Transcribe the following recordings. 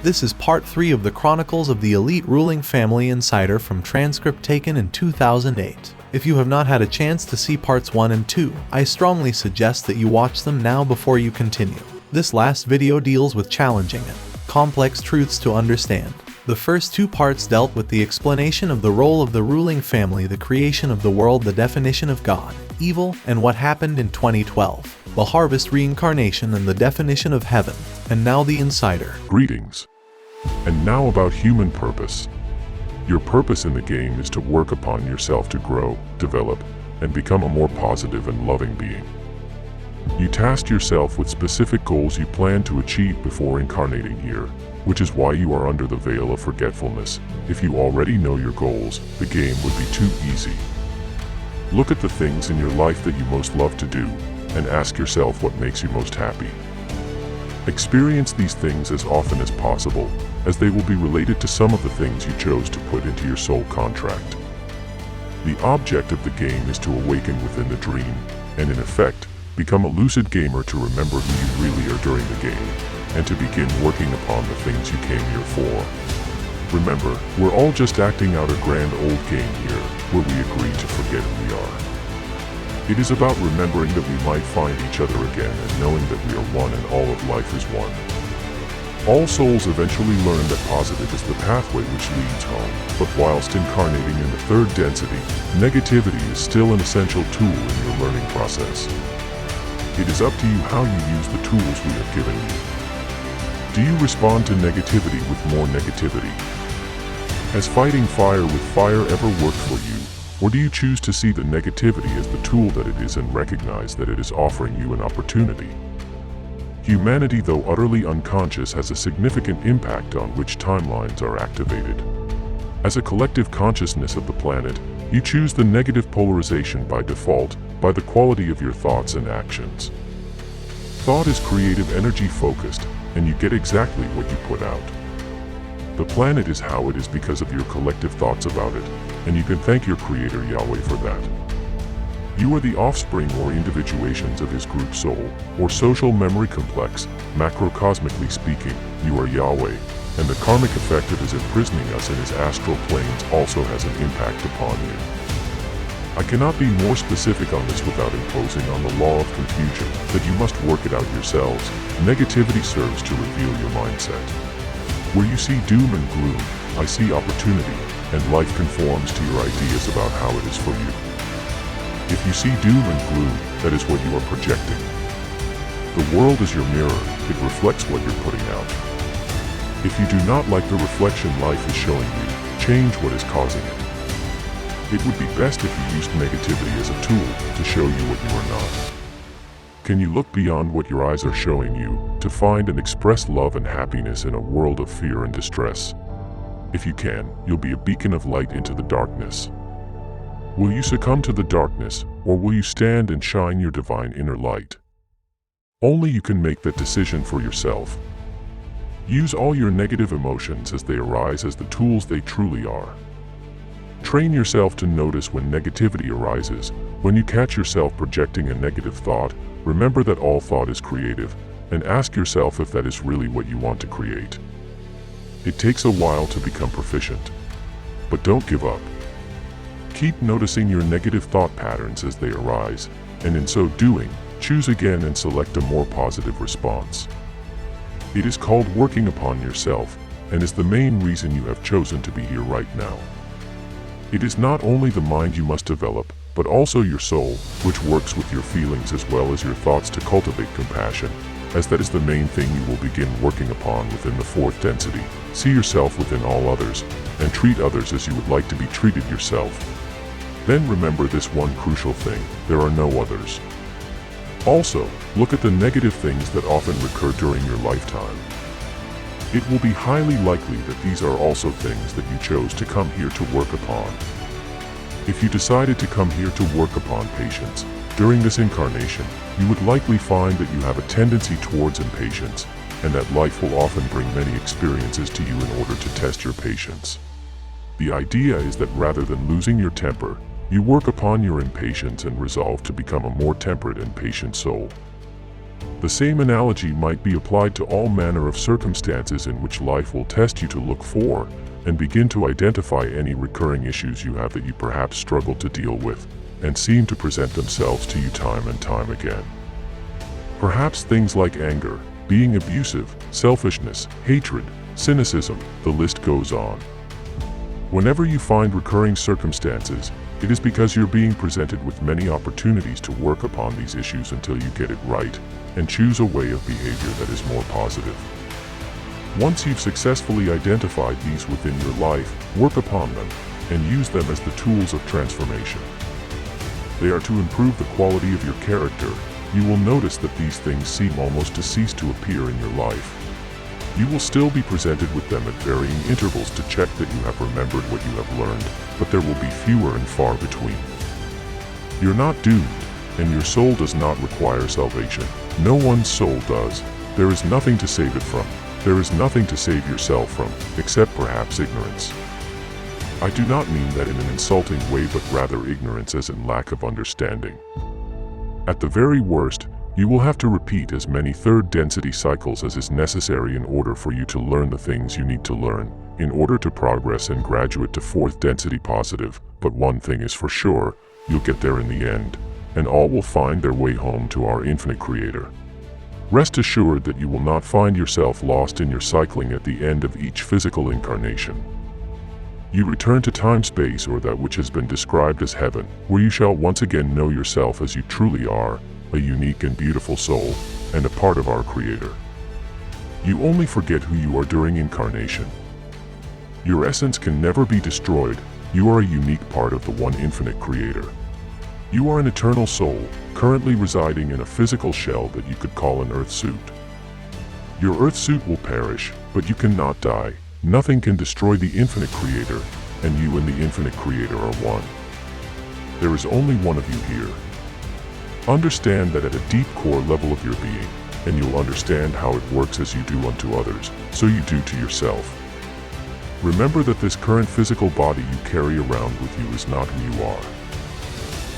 This is part 3 of the Chronicles of the Elite Ruling Family Insider from transcript taken in 2008. If you have not had a chance to see parts 1 and 2, I strongly suggest that you watch them now before you continue. This last video deals with challenging and complex truths to understand. The first 2 parts dealt with the explanation of the role of the ruling family, the creation of the world, the definition of God, evil, and what happened in 2012, the harvest, reincarnation, and the definition of heaven. And now the insider. Greetings. And now about human purpose. Your purpose in the game is to work upon yourself to grow, develop, and become a more positive and loving being. You task yourself with specific goals you plan to achieve before incarnating here, which is why you are under the veil of forgetfulness. If you already know your goals, the game would be too easy. Look at the things in your life that you most love to do, and ask yourself what makes you most happy. Experience these things as often as possible, as they will be related to some of the things you chose to put into your soul contract. The object of the game is to awaken within the dream, and in effect, become a lucid gamer to remember who you really are during the game, and to begin working upon the things you came here for. Remember, we're all just acting out a grand old game here, where we agree to forget who we are. It is about remembering that we might find each other again and knowing that we are one and all of life is one. All souls eventually learn that positive is the pathway which leads home, but whilst incarnating in the third density, negativity is still an essential tool in your learning process. It is up to you how you use the tools we have given you. Do you respond to negativity with more negativity? Has fighting fire with fire ever worked for you? Or do you choose to see the negativity as the tool that it is and recognize that it is offering you an opportunity? Humanity, though utterly unconscious, has a significant impact on which timelines are activated. As a collective consciousness of the planet, you choose the negative polarization by default, by the quality of your thoughts and actions. Thought is creative energy focused, and you get exactly what you put out. The planet is how it is because of your collective thoughts about it, and you can thank your Creator Yahweh for that. You are the offspring or individuations of His group soul, or social memory complex. Macrocosmically speaking, you are Yahweh, and the karmic effect of His imprisoning us in His astral planes also has an impact upon you. I cannot be more specific on this without imposing on the law of confusion, that you must work it out yourselves. Negativity serves to reveal your mindset. Where you see doom and gloom, I see opportunity, and life conforms to your ideas about how it is for you. If you see doom and gloom, that is what you are projecting. The world is your mirror, it reflects what you're putting out. If you do not like the reflection life is showing you, change what is causing it. It would be best if you used negativity as a tool to show you what you are not. Can you look beyond what your eyes are showing you, to find and express love and happiness in a world of fear and distress? If you can, you'll be a beacon of light into the darkness. Will you succumb to the darkness, or will you stand and shine your divine inner light? Only you can make that decision for yourself. Use all your negative emotions as they arise as the tools they truly are. Train yourself to notice when negativity arises. When you catch yourself projecting a negative thought, remember that all thought is creative, and ask yourself if that is really what you want to create. It takes a while to become proficient, but don't give up. Keep noticing your negative thought patterns as they arise, and in so doing, choose again and select a more positive response. It is called working upon yourself, and is the main reason you have chosen to be here right now. It is not only the mind you must develop, but also your soul, which works with your feelings as well as your thoughts to cultivate compassion, as that is the main thing you will begin working upon within the fourth density. See yourself within all others, and treat others as you would like to be treated yourself. Then remember this one crucial thing: there are no others. Also, look at the negative things that often recur during your lifetime. It will be highly likely that these are also things that you chose to come here to work upon. If you decided to come here to work upon patience, during this incarnation, you would likely find that you have a tendency towards impatience, and that life will often bring many experiences to you in order to test your patience. The idea is that rather than losing your temper, you work upon your impatience and resolve to become a more temperate and patient soul. The same analogy might be applied to all manner of circumstances in which life will test you to look for and begin to identify any recurring issues you have that you perhaps struggle to deal with and seem to present themselves to you time and time again. Perhaps things like anger, being abusive, selfishness, hatred, cynicism, the list goes on. Whenever you find recurring circumstances, it is because you're being presented with many opportunities to work upon these issues until you get it right and choose a way of behavior that is more positive. Once you've successfully identified these within your life, work upon them and use them as the tools of transformation. They are to improve the quality of your character. You will notice that these things seem almost to cease to appear in your life. You will still be presented with them at varying intervals to check that you have remembered what you have learned, but there will be fewer and far between. You're not doomed, and your soul does not require salvation. No one's soul does. There is nothing to save it from. There is nothing to save yourself from, except perhaps ignorance. I do not mean that in an insulting way, but rather ignorance as in lack of understanding. At the very worst, you will have to repeat as many third density cycles as is necessary in order for you to learn the things you need to learn, in order to progress and graduate to fourth density positive. But one thing is for sure, you'll get there in the end, and all will find their way home to our infinite Creator. Rest assured that you will not find yourself lost in your cycling at the end of each physical incarnation. You return to time-space, or that which has been described as heaven, where you shall once again know yourself as you truly are, a unique and beautiful soul, and a part of our Creator. You only forget who you are during incarnation. Your essence can never be destroyed. You are a unique part of the one infinite Creator. You are an eternal soul, currently residing in a physical shell that you could call an earth suit. Your earth suit will perish, but you cannot die. Nothing can destroy the infinite Creator, and you and the infinite Creator are one. There is only one of you here. Understand that at a deep core level of your being, and you'll understand how it works as you do unto others, so you do to yourself. Remember that this current physical body you carry around with you is not who you are.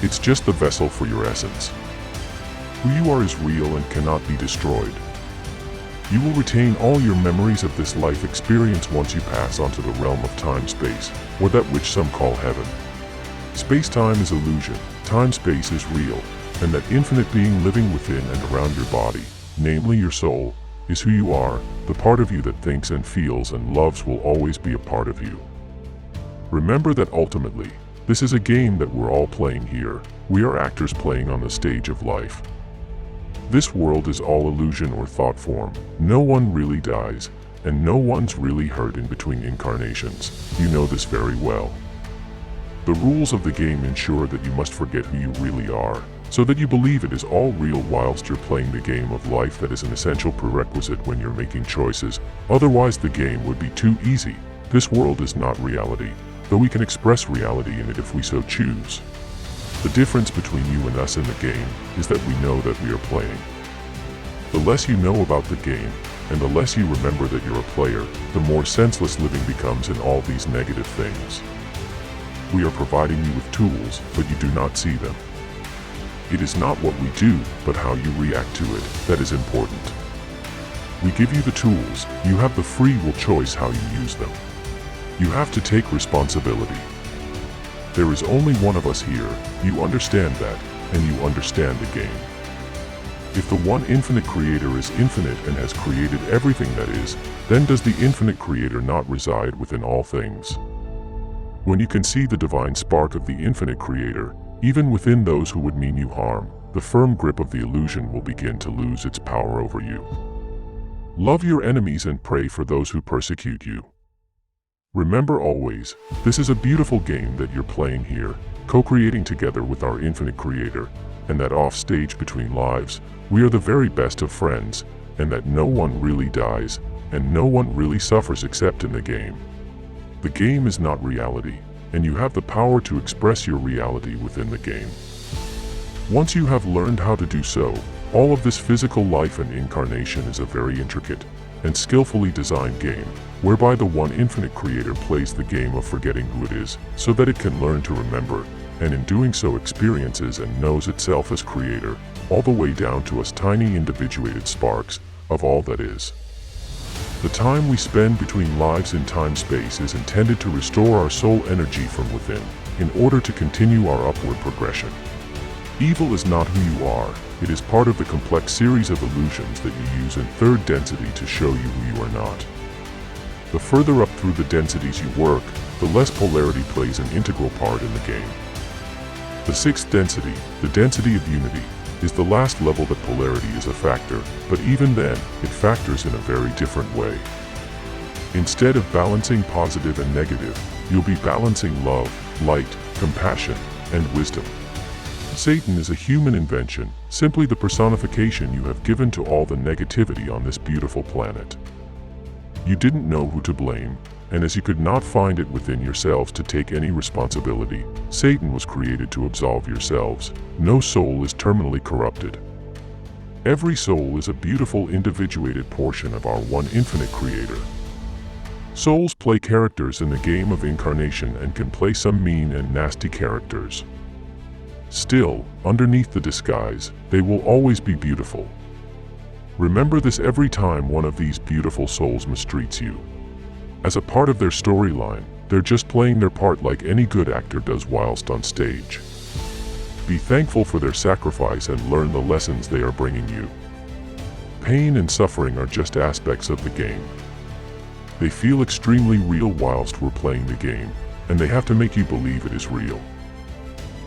It's just the vessel for your essence. Who you are is real and cannot be destroyed. You will retain all your memories of this life experience once you pass onto the realm of time-space, or that which some call heaven. Space-time is illusion, time-space is real, and that infinite being living within and around your body, namely your soul, is who you are. The part of you that thinks and feels and loves will always be a part of you. Remember that ultimately, this is a game that we're all playing here. We are actors playing on the stage of life. This world is all illusion or thought form. No one really dies, and no one's really hurt in between incarnations. You know this very well. The rules of the game ensure that you must forget who you really are, so that you believe it is all real whilst you're playing the game of life. That is an essential prerequisite when you're making choices, otherwise the game would be too easy. This world is not reality, though we can express reality in it if we so choose. The difference between you and us in the game is that we know that we are playing. The less you know about the game, and the less you remember that you're a player, the more senseless living becomes in all these negative things. We are providing you with tools, but you do not see them. It is not what we do, but how you react to it, that is important. We give you the tools, you have the free will choice how you use them. You have to take responsibility. There is only one of us here, you understand that, and you understand the game. If the one infinite Creator is infinite and has created everything that is, then does the infinite Creator not reside within all things? When you can see the divine spark of the infinite Creator, even within those who would mean you harm, the firm grip of the illusion will begin to lose its power over you. Love your enemies and pray for those who persecute you. Remember always, this is a beautiful game that you're playing here, co-creating together with our infinite Creator, and that off stage between lives, we are the very best of friends, and that no one really dies, and no one really suffers except in the game. The game is not reality, and you have the power to express your reality within the game. Once you have learned how to do so, all of this physical life and incarnation is a very intricate and skillfully designed game, whereby the one infinite Creator plays the game of forgetting who it is, so that it can learn to remember, and in doing so experiences and knows itself as Creator, all the way down to us tiny individuated sparks of all that is. The time we spend between lives in time-space is intended to restore our soul energy from within, in order to continue our upward progression. Evil is not who you are, it is part of the complex series of illusions that you use in third density to show you who you are not. The further up through the densities you work, the less polarity plays an integral part in the game. The sixth density, the density of unity, is the last level that polarity is a factor, but even then, it factors in a very different way. Instead of balancing positive and negative, you'll be balancing love, light, compassion, and wisdom. Satan is a human invention, simply the personification you have given to all the negativity on this beautiful planet. You didn't know who to blame, and as you could not find it within yourselves to take any responsibility, Satan was created to absolve yourselves. No soul is terminally corrupted. Every soul is a beautiful individuated portion of our one infinite creator. Souls play characters in the game of incarnation and can play some mean and nasty characters. Still, underneath the disguise, they will always be beautiful. Remember this every time one of these beautiful souls mistreats you. As a part of their storyline, they're just playing their part like any good actor does whilst on stage. Be thankful for their sacrifice and learn the lessons they are bringing you. Pain and suffering are just aspects of the game. They feel extremely real whilst we're playing the game, and they have to make you believe it is real.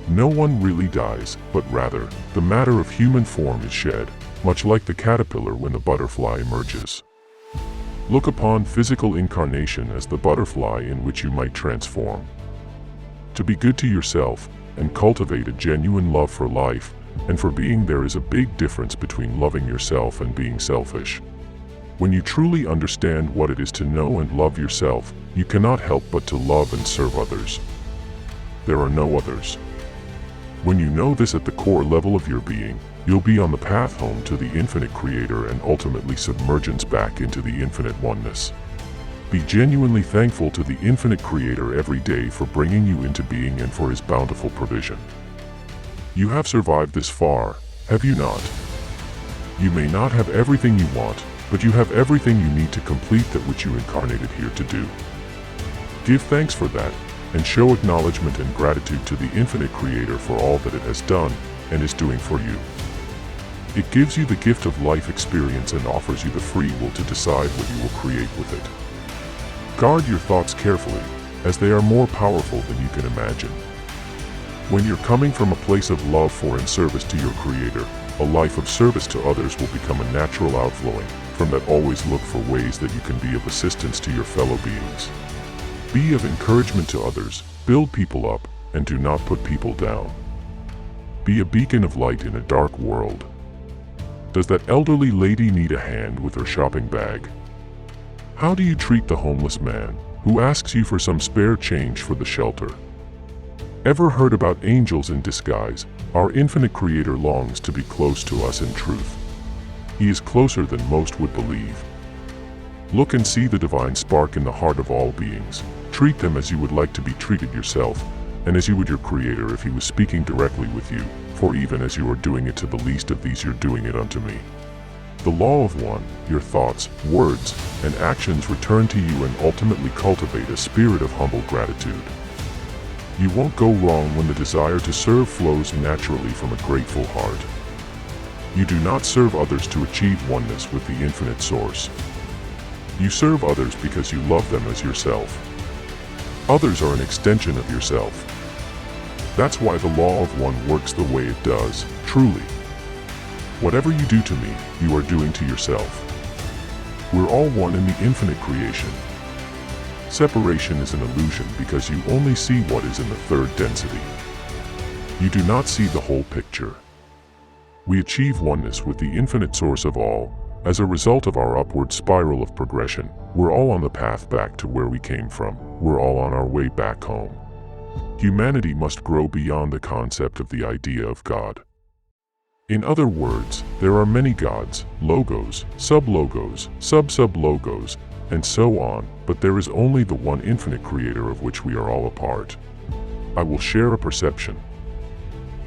No one really dies, but rather, the matter of human form is shed, much like the caterpillar when the butterfly emerges. Look upon physical incarnation as the butterfly in which you might transform. To be good to yourself, and cultivate a genuine love for life, and for being there is a big difference between loving yourself and being selfish. When you truly understand what it is to know and love yourself, you cannot help but to love and serve others. There are no others. When you know this at the core level of your being, you'll be on the path home to the infinite creator and ultimately submergence back into the infinite oneness. Be genuinely thankful to the infinite creator every day for bringing you into being and for his bountiful provision. You have survived this far, have you not? You may not have everything you want, but you have everything you need to complete that which you incarnated here to do. Give thanks for that, and show acknowledgement and gratitude to the infinite creator for all that it has done and is doing for you. It gives you the gift of life experience and offers you the free will to decide what you will create with it. Guard your thoughts carefully, as they are more powerful than you can imagine. When you're coming from a place of love for and service to your creator, a life of service to others will become a natural outflowing. From that, always look for ways that you can be of assistance to your fellow beings. Be of encouragement to others, build people up, and do not put people down. Be a beacon of light in a dark world. Does that elderly lady need a hand with her shopping bag? How do you treat the homeless man who asks you for some spare change for the shelter? Ever heard about angels in disguise? Our infinite creator longs to be close to us in truth. He is closer than most would believe. Look and see the divine spark in the heart of all beings. Treat them as you would like to be treated yourself, and as you would your creator if he was speaking directly with you, for even as you are doing it to the least of these, you're doing it unto me. The law of one, your thoughts, words, and actions return to you and ultimately cultivate a spirit of humble gratitude. You won't go wrong when the desire to serve flows naturally from a grateful heart. You do not serve others to achieve oneness with the infinite source. You serve others because you love them as yourself. Others are an extension of yourself. That's why the law of one works the way it does, truly. Whatever you do to me, you are doing to yourself. We're all one in the infinite creation. Separation is an illusion because you only see what is in the third density. You do not see the whole picture. We achieve oneness with the infinite source of all. As a result of our upward spiral of progression, we're all on the path back to where we came from. We're all on our way back home. Humanity must grow beyond the concept of the idea of God. In other words, there are many gods, logos, sub-logos, sub-sub-logos, and so on, but there is only the one infinite creator of which we are all a part. I will share a perception.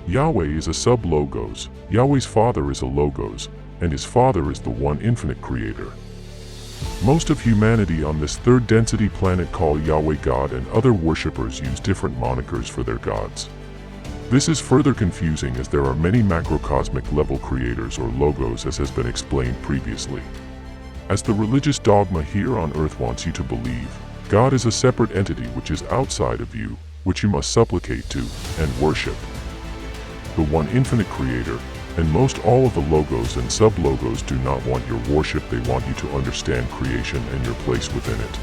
Yahweh is a sub-logos, Yahweh's Father is a logos, and his Father is the one infinite creator. Most of humanity on this third density planet call Yahweh God, and other worshippers use different monikers for their gods. This is further confusing as there are many macrocosmic level creators or logos, as has been explained previously. As the religious dogma here on earth wants you to believe, God is a separate entity which is outside of you, which you must supplicate to and worship. The one infinite creator, and most all of the logos and sub-logos do not want your worship, they want you to understand creation and your place within it.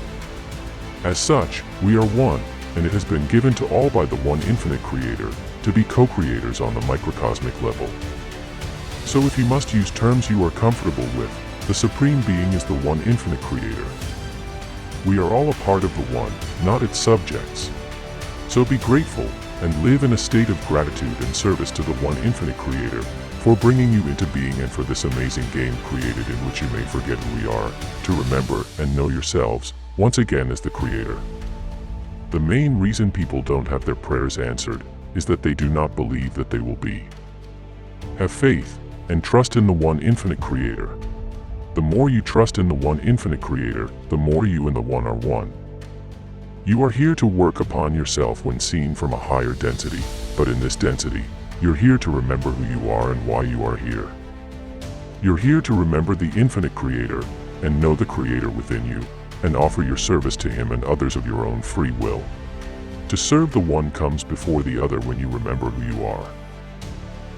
As such, we are one, and it has been given to all by the one infinite creator to be co-creators on the microcosmic level. So if you must use terms you are comfortable with, the Supreme Being is the one infinite creator. We are all a part of the one, not its subjects. So be grateful, and live in a state of gratitude and service to the one infinite creator for bringing you into being, and for this amazing game created in which you may forget who we are, to remember and know yourselves, once again as the creator. The main reason people don't have their prayers answered is that they do not believe that they will be. Have faith and trust in the one infinite creator. The more you trust in the one infinite creator, the more you and the one are one. You are here to work upon yourself when seen from a higher density, but in this density, you're here to remember who you are and why you are here. You're here to remember the infinite creator and know the creator within you, and offer your service to him and others of your own free will. To serve the one comes before the other when you remember who you are.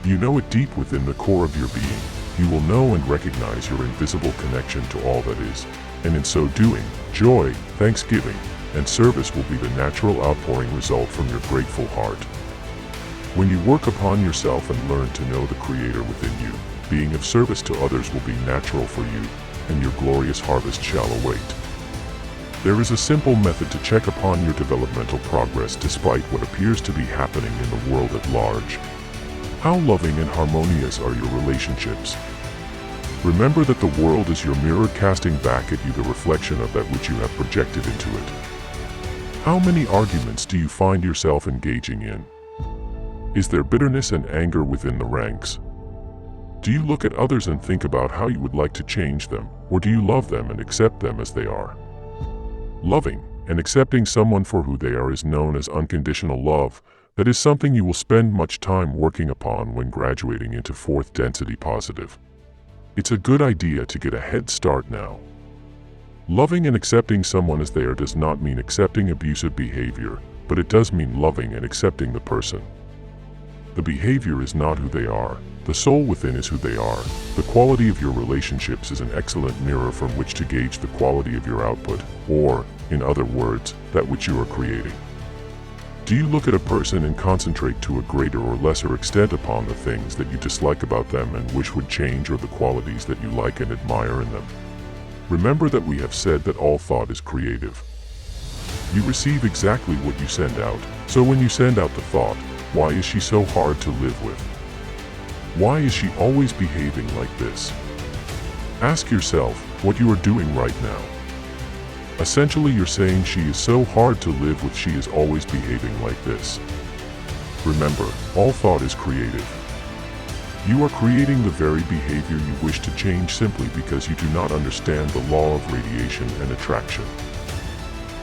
You know it deep within the core of your being. You will know and recognize your invisible connection to all that is, and in so doing, joy, thanksgiving, and service will be the natural outpouring result from your grateful heart. When you work upon yourself and learn to know the Creator within you, being of service to others will be natural for you, and your glorious harvest shall await. There is a simple method to check upon your developmental progress despite what appears to be happening in the world at large. How loving and harmonious are your relationships? Remember that the world is your mirror casting back at you the reflection of that which you have projected into it. How many arguments do you find yourself engaging in? Is there bitterness and anger within the ranks? Do you look at others and think about how you would like to change them, or do you love them and accept them as they are? Loving and accepting someone for who they are is known as unconditional love. That is something you will spend much time working upon when graduating into fourth density positive. It's a good idea to get a head start now. Loving and accepting someone as they are does not mean accepting abusive behavior, but it does mean loving and accepting the person. The behavior is not who they are. The soul within is who they are. The quality of your relationships is an excellent mirror from which to gauge the quality of your output, or, in other words, that which you are creating. Do you look at a person and concentrate to a greater or lesser extent upon the things that you dislike about them and wish would change, or the qualities that you like and admire in them? Remember that we have said that all thought is creative. You receive exactly what you send out, so when you send out the thought, why is she so hard to live with? Why is she always behaving like this? Ask yourself what you are doing right now. Essentially, you're saying she is so hard to live with, she is always behaving like this. Remember, all thought is creative. You are creating the very behavior you wish to change simply because you do not understand the law of radiation and attraction.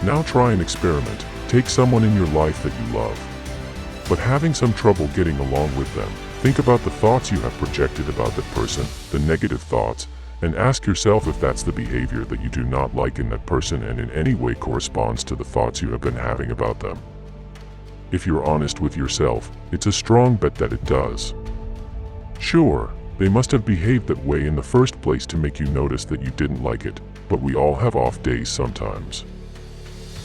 Now try an experiment. Take someone in your life that you love, but having some trouble getting along with them. Think about the thoughts you have projected about that person, the negative thoughts, and ask yourself if that's the behavior that you do not like in that person and in any way corresponds to the thoughts you have been having about them. If you're honest with yourself, it's a strong bet that it does. Sure, they must have behaved that way in the first place to make you notice that you didn't like it, but we all have off days sometimes.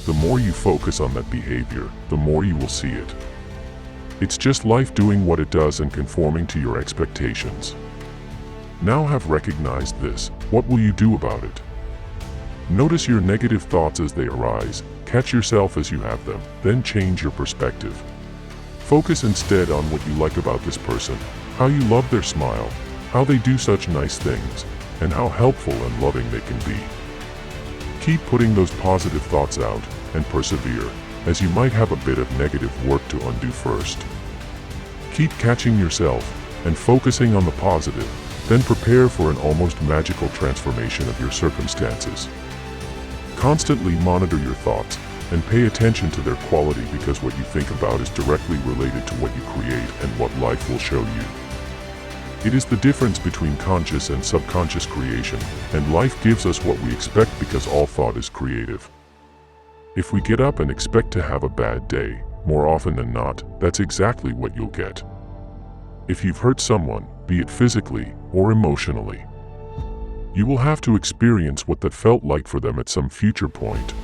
The more you focus on that behavior, the more you will see it. It's just life doing what it does and conforming to your expectations. Now have recognized this, what will you do about it? Notice your negative thoughts as they arise, catch yourself as you have them, then change your perspective. Focus instead on what you like about this person, how you love their smile, how they do such nice things, and how helpful and loving they can be. Keep putting those positive thoughts out, and persevere, as you might have a bit of negative work to undo first. Keep catching yourself and focusing on the positive, then prepare for an almost magical transformation of your circumstances. Constantly monitor your thoughts and pay attention to their quality, because what you think about is directly related to what you create and what life will show you. It is the difference between conscious and subconscious creation, and life gives us what we expect because all thought is creative. If we get up and expect to have a bad day, more often than not, that's exactly what you'll get. If you've hurt someone, be it physically or emotionally, you will have to experience what that felt like for them at some future point.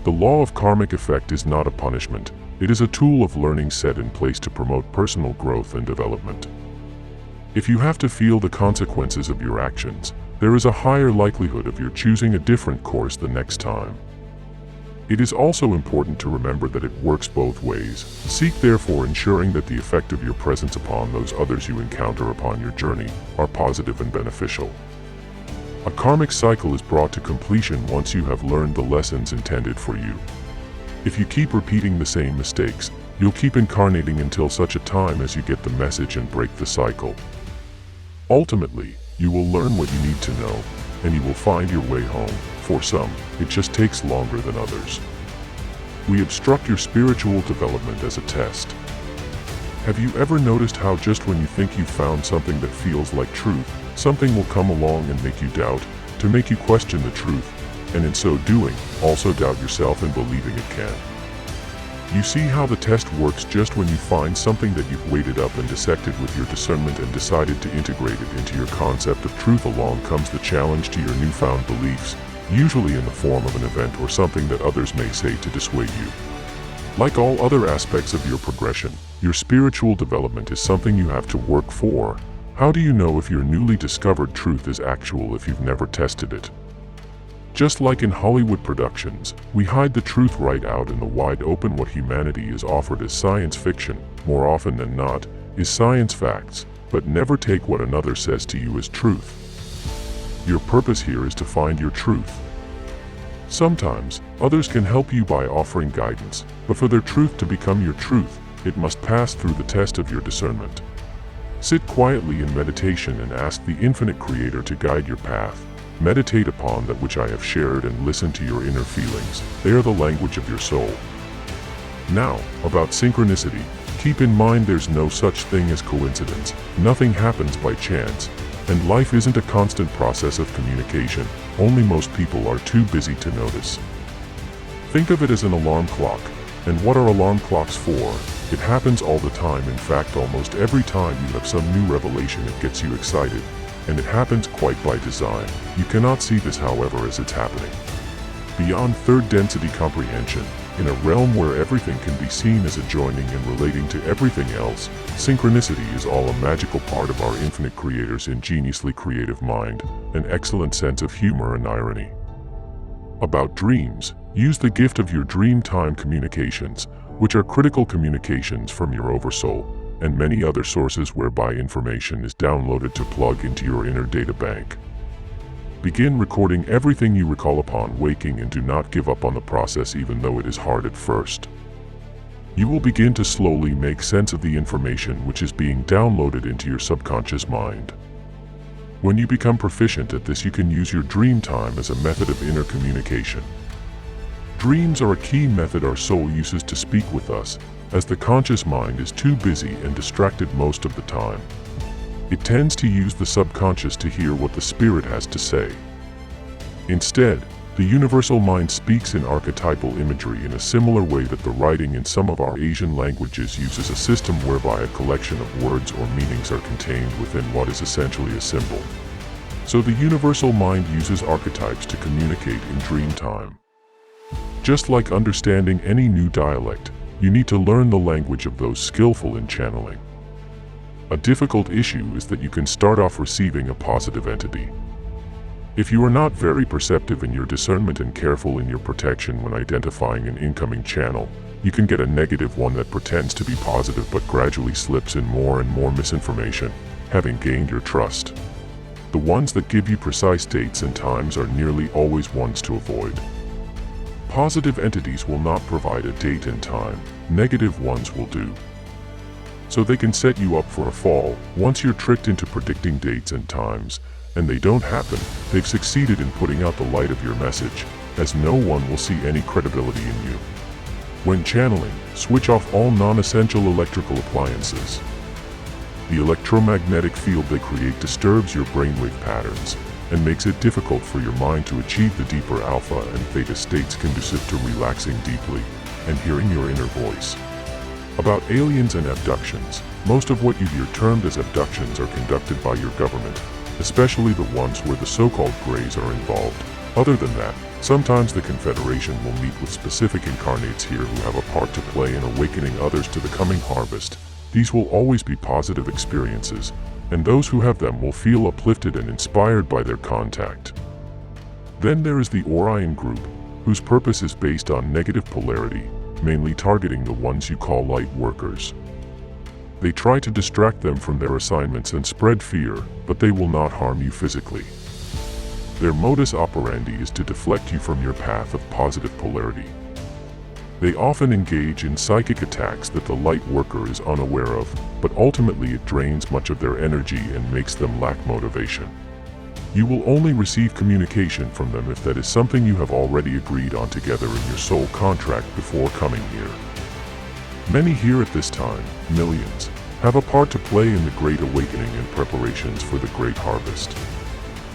The law of karmic effect is not a punishment. It is a tool of learning set in place to promote personal growth and development. If you have to feel the consequences of your actions, there is a higher likelihood of your choosing a different course the next time. It is also important to remember that it works both ways. Seek therefore ensuring that the effect of your presence upon those others you encounter upon your journey are positive and beneficial. A karmic cycle is brought to completion once you have learned the lessons intended for you. If you keep repeating the same mistakes, you'll keep incarnating until such a time as you get the message and break the cycle. Ultimately, you will learn what you need to know, and you will find your way home. For some, it just takes longer than others. We obstruct your spiritual development as a test. Have you ever noticed how just when you think you've found something that feels like truth, something will come along and make you doubt, to make you question the truth, and in so doing, also doubt yourself in believing it can? You see how the test works. Just when you find something that you've weighted up and dissected with your discernment and decided to integrate it into your concept of truth, along comes the challenge to your newfound beliefs, usually in the form of an event or something that others may say to dissuade you. Like all other aspects of your progression, your spiritual development is something you have to work for. How do you know if your newly discovered truth is actual if you've never tested it? Just like in Hollywood productions, we hide the truth right out in the wide open. What humanity is offered as science fiction, more often than not, is science facts, but never take what another says to you as truth. Your purpose here is to find your truth. Sometimes, others can help you by offering guidance, but for their truth to become your truth, it must pass through the test of your discernment. Sit quietly in meditation and ask the infinite Creator to guide your path. Meditate upon that which I have shared and listen to your inner feelings. They are the language of your soul. Now, about synchronicity, keep in mind there's no such thing as coincidence. Nothing happens by chance. And life isn't a constant process of communication, only most people are too busy to notice. Think of it as an alarm clock, and what are alarm clocks for? It happens all the time. In fact, almost every time you have some new revelation, it gets you excited, and it happens quite by design. You cannot see this, however, as it's happening. Beyond third density comprehension, in a realm where everything can be seen as adjoining and relating to everything else, synchronicity is all a magical part of our infinite Creator's ingeniously creative mind, an excellent sense of humor and irony. About dreams, use the gift of your dream time communications, which are critical communications from your oversoul, and many other sources whereby information is downloaded to plug into your inner data bank. Begin recording everything you recall upon waking, and do not give up on the process even though it is hard at first. You will begin to slowly make sense of the information which is being downloaded into your subconscious mind. When you become proficient at this, you can use your dream time as a method of inner communication. Dreams are a key method our soul uses to speak with us, as the conscious mind is too busy and distracted most of the time. It tends to use the subconscious to hear what the spirit has to say. Instead, the universal mind speaks in archetypal imagery in a similar way that the writing in some of our Asian languages uses a system whereby a collection of words or meanings are contained within what is essentially a symbol. So the universal mind uses archetypes to communicate in dream time. Just like understanding any new dialect, you need to learn the language of those skillful in channeling. A difficult issue is that you can start off receiving a positive entity. If you are not very perceptive in your discernment and careful in your protection when identifying an incoming channel, you can get a negative one that pretends to be positive but gradually slips in more and more misinformation, having gained your trust. The ones that give you precise dates and times are nearly always ones to avoid. Positive entities will not provide a date and time, negative ones will do. so they can set you up for a fall. Once you're tricked into predicting dates and times, and they don't happen, they've succeeded in putting out the light of your message, as no one will see any credibility in you. When channeling, switch off all non-essential electrical appliances. The electromagnetic field they create disturbs your brainwave patterns and makes it difficult for your mind to achieve the deeper alpha and theta states conducive to relaxing deeply and hearing your inner voice. About aliens and abductions, most of what you hear termed as abductions are conducted by your government, especially the ones where the so-called Greys are involved. Other than that, sometimes the Confederation will meet with specific incarnates here who have a part to play in awakening others to the coming harvest. These will always be positive experiences, and those who have them will feel uplifted and inspired by their contact. Then there is the Orion group, whose purpose is based on negative polarity, mainly targeting the ones you call light workers. They try to distract them from their assignments and spread fear, but they will not harm you physically. Their modus operandi is to deflect you from your path of positive polarity. They often engage in psychic attacks that the light worker is unaware of, but ultimately it drains much of their energy and makes them lack motivation. You will only receive communication from them if that is something you have already agreed on together in your soul contract before coming here. Many here at this time, millions, have a part to play in the Great Awakening and preparations for the Great Harvest.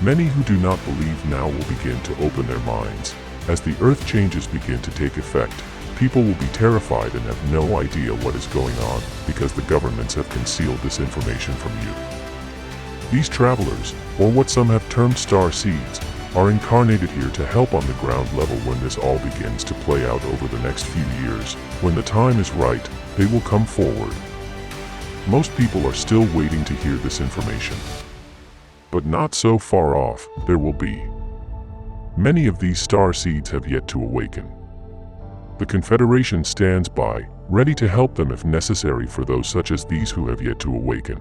Many who do not believe now will begin to open their minds. As the earth changes begin to take effect, people will be terrified and have no idea what is going on because the governments have concealed this information from you. These travelers, or what some have termed starseeds, are incarnated here to help on the ground level when this all begins to play out over the next few years. When the time is right, they will come forward. Most people are still waiting to hear this information. But not so far off, there will be. Many of these starseeds have yet to awaken. The Confederation stands by, ready to help them if necessary for those such as these who have yet to awaken.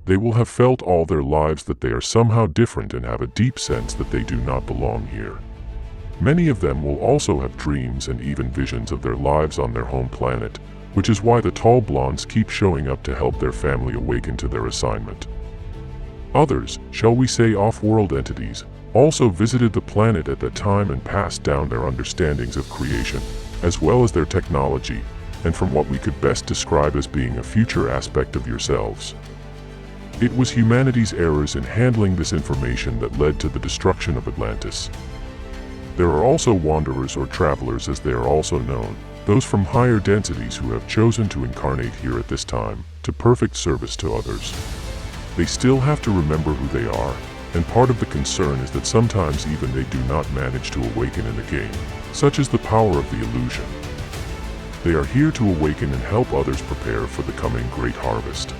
They will have felt all their lives that they are somehow different and have a deep sense that they do not belong here. Many of them will also have dreams and even visions of their lives on their home planet, which is why the tall blondes keep showing up to help their family awaken to their assignment. Others, shall we say off-world entities, also visited the planet at that time and passed down their understandings of creation, as well as their technology, and from what we could best describe as being a future aspect of yourselves. It was humanity's errors in handling this information that led to the destruction of Atlantis. There are also wanderers or travelers, as they are also known, those from higher densities who have chosen to incarnate here at this time, to perfect service to others. They still have to remember who they are, and part of the concern is that sometimes even they do not manage to awaken in the game. Such is the power of the illusion. They are here to awaken and help others prepare for the coming great harvest.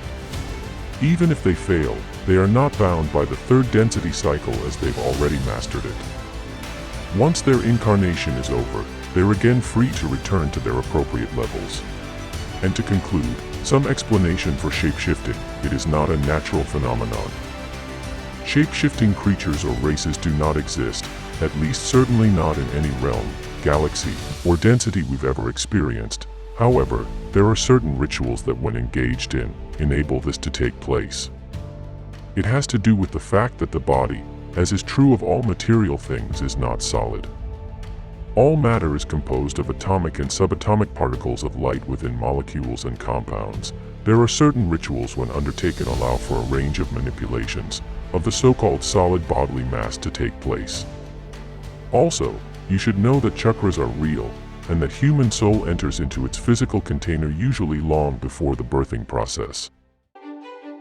Even if they fail, they are not bound by the third density cycle as they've already mastered it. Once their incarnation is over, they're again free to return to their appropriate levels. And to conclude, some explanation for shapeshifting: it is not a natural phenomenon. Shape-shifting creatures or races do not exist, at least certainly not in any realm, galaxy, or density we've ever experienced. However, there are certain rituals that, when engaged in, enable this to take place. It has to do with the fact that the body, as is true of all material things, is not solid. All matter is composed of atomic and subatomic particles of light within molecules and compounds. There are certain rituals when undertaken allow for a range of manipulations of the so-called solid bodily mass to take place. Also, you should know that chakras are real, and that human soul enters into its physical container usually long before the birthing process.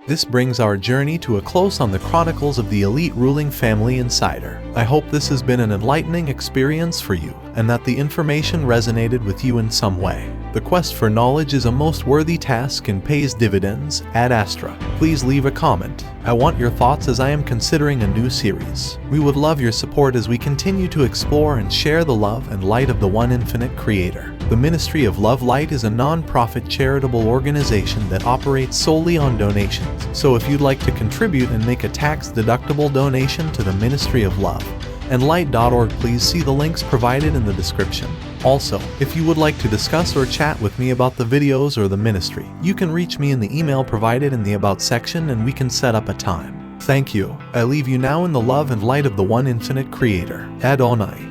This brings our journey to a close on the Chronicles of the Elite Ruling Family Insider. I hope this has been an enlightening experience for you, and that the information resonated with you in some way. The quest for knowledge is a most worthy task and pays dividends. Ad Astra. Please leave a comment. I want your thoughts as I am considering a new series. We would love your support as we continue to explore and share the love and light of the One Infinite Creator. The Ministry of Love Light is a non-profit charitable organization that operates solely on donations. So if you'd like to contribute and make a tax-deductible donation to the Ministry of Love and Light.org, please see the links provided in the description. Also, if you would like to discuss or chat with me about the videos or the ministry, you can reach me in the email provided in the About section and we can set up a time. Thank you. I leave you now in the love and light of the one infinite Creator, Adonai.